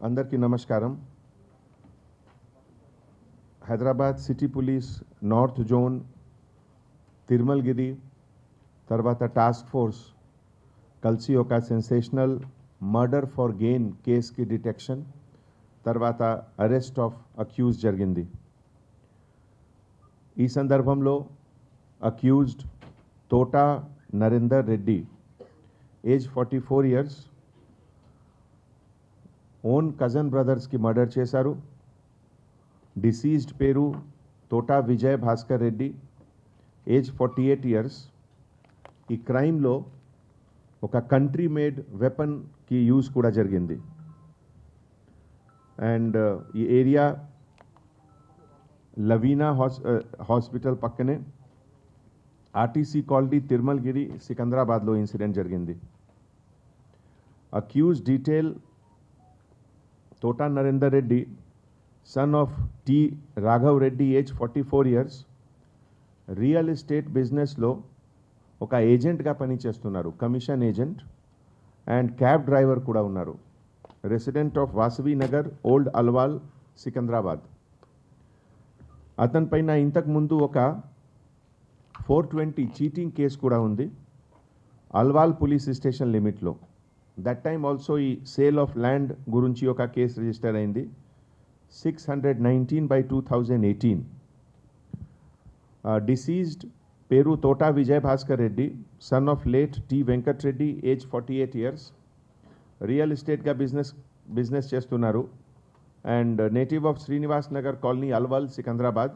అందరికీ నమస్కారం. Hyderabad city police north zone Tirumalagiri తర్వాత టాస్క్ ఫోర్స్ కలిసి ఒక సెన్సేషనల్ మర్డర్ ఫర్ గెయిన్ కేసుకి డిటెక్షన్ తర్వాత అరెస్ట్ ఆఫ్ అక్యూజ్ జరిగింది. ఈ సందర్భంలో accused Thota Narender Reddy age 44 years own cousin బ్రదర్స్కి మర్డర్ చేశారు. డిసీజ్డ్ పేరు తోటా విజయ్ భాస్కర్ రెడ్డి ఏజ్ 48 ఇయర్స్. ఈ క్రైమ్లో ఒక కంట్రీ మేడ్ వెపన్కి యూజ్ కూడా జరిగింది. అండ్ ఈ ఏరియా లవీనా హాస్పిటల్ పక్కనే ఆర్టీసీ కాలనీ తిరుమలగిరి సికింద్రాబాద్లో ఇన్సిడెంట్ జరిగింది. Accuse detail Thota Narender Reddy son of T Raghav Reddy age 44 years real estate బిజినెస్లో ఒక ఏజెంట్గా పనిచేస్తున్నారు, commission agent and cab driver కూడా ఉన్నారు. Resident of Vasavi Nagar old Alwal Secunderabad. అతని పైన ఇంతకుముందు ఒక 420 చీటింగ్ కేసు కూడా ఉంది అల్వాల్ పోలీస్ స్టేషన్ లిమిట్లో. దట్ టైమ్ ఆల్సో ఈ సేల్ ఆఫ్ ల్యాండ్ గురించి ఒక కేసు రిజిస్టర్ అయింది 619/2018. డిసీజ్డ్ పేరు Thota Vijay Bhaskar Reddy son of late T Venkat Reddy age 48 years real ఎస్టేట్గా బిజినెస్ చేస్తున్నారు and native of Srinivas Nagar colony Alwal Secunderabad.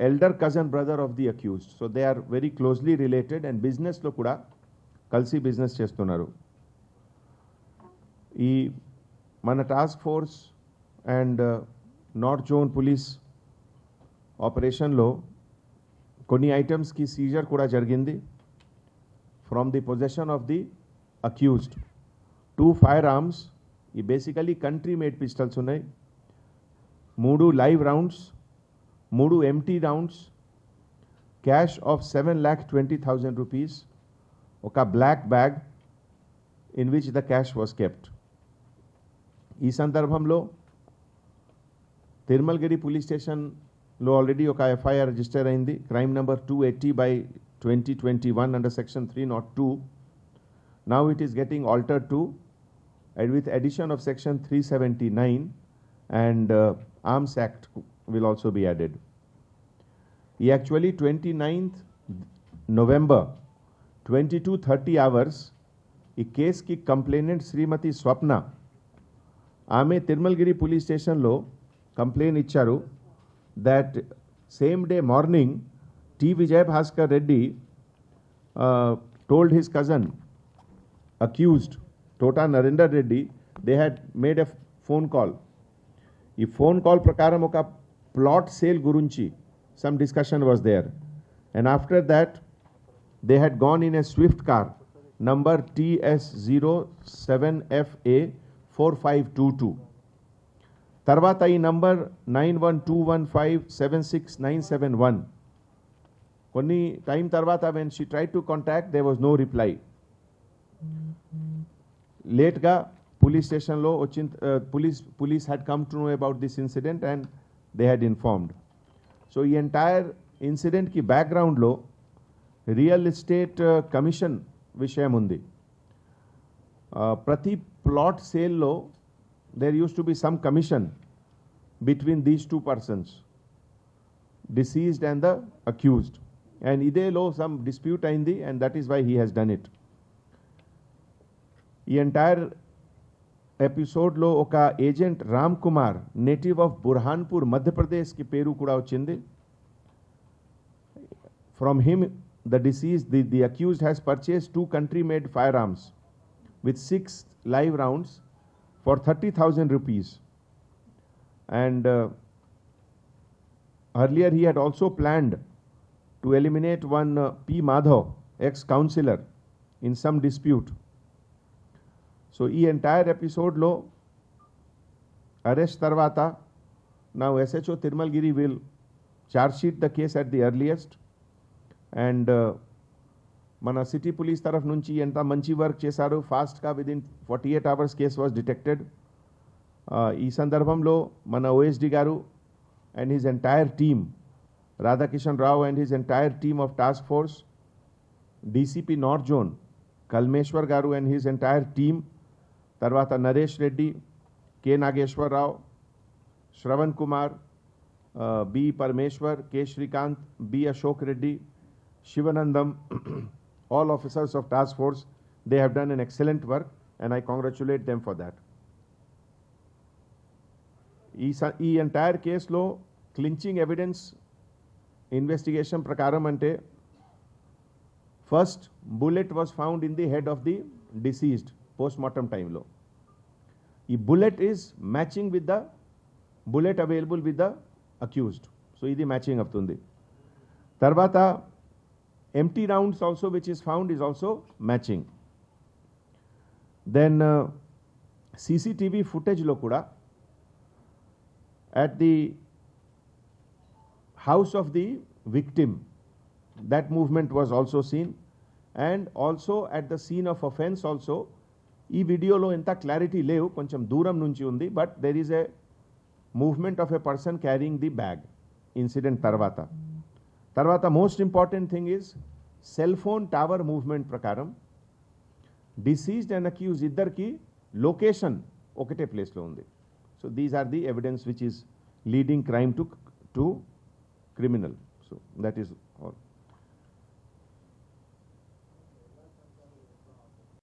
Elder cousin brother of the accused. So they are very closely related and బిజినెస్లో కూడా కలిసి business చేస్తున్నారు. ఈ మన task force and north zone police ఆపరేషన్లో కొన్ని ఐటమ్స్కి సీజర్ కూడా జరిగింది. From the possession of the accused 2 fire arms, ఈ బేసికలీ కంట్రీ మేడ్ పిస్టల్స్ ఉన్నాయి, 3 live rounds, 3 empty rounds, cash of 7,20,000 rupees, ఒక black bag in which the cash was kept. ఈ సందర్భంలో తిరుమలగిరి పోలీస్ స్టేషన్లో ఆల్రెడీ ఒక ఎఫ్ఐఆర్ రిజిస్టర్ అయింది, crime number 280/2021 under section 302. Now it is getting altered to with addition of section 379 and Arms Act will also be added. He actually 29th November 22:30 hours ఈ కేసుకి complainant Shrimati Swapna ఆమె Tirumalagiri police స్టేషన్లో complaint ఇచ్చారు that same day morning T Vijay Bhaskar Reddy told his cousin accused Thota Narender Reddy they had made a phone call. ఈ phone call ప్రకారం ఒక plot sale గురించి some discussion was there and after that they had gone in a swift car number TS07FA 4522. తర్వాత ఈ number 9121576971. కొన్ని time తర్వాత when she try to contact they was no reply. లేట్గా police స్టేషన్లో వచ్చిన police had come to know about this incident and they had informed. So ఈ entire ఇన్సిడెంట్కి బ్యాక్గ్రౌండ్లో రియల్ ఎస్టేట్ కమిషన్ విషయం ఉంది. ప్రతి ప్లాట్ సేల్లో there use to be some commission between these 2 persons, deceased and the accused, and ఇదేలో some dispute అయింది and that is why he has done it. ఈ ఎంటైర్ ఎపిసోడ్లో ఒక agent Ram Kumar native of Burhanpur మధ్యప్రదేశ్కి పేరు కూడా వచ్చింది. From him the deceased, the accused has purchased 2 country-made firearms with 6 live rounds for 30,000 rupees. And earlier he had also planned to eliminate one P. Madhav, ex-councillor, in some dispute. So, this entire episode lo arrest tarvata, now SHO Tirumalgiri will charge sheet the case at the earliest. And మన city police తరఫు నుంచి ఎంత మంచి work చేశారు, ఫాస్ట్గా within 48 hours case was detected. ఈ సందర్భంలో మన OSD garu and his entire team, Radhakishan Rao and his entire team of task force, DCP north zone Kalmeshwar garu and his entire team, తర్వాత Naresh Reddy, K Nageswararao, Sravan Kumar, B Parameshwar, K Srikanth, B Ashok Reddy, Sivanandam, all officers of task force, they have done an excellent work and I congratulate them for that. ఈ entire కేసులో clinching evidence investigation ప్రకారం అంటే first bullet was found in the head of the deceased post mortem టైంలో. ఈ bullet is matching with the bullet available with the accused. So ఇది matching అవుతుంది. తర్వాత empty rounds also which is found is also matching. Then CCTV footage lo kuda at the house of the victim, that movement was also seen, and also at the scene of offense also ee video lo enta clarity levu, koncham dooram nunchi undi, but there is a movement of a person carrying the bag incident tarvata most important thing is cell phone tower movement prakaram deceased and accused iddarki location okate place lo undi. So these are the evidence which is leading crime to criminal. So that is all.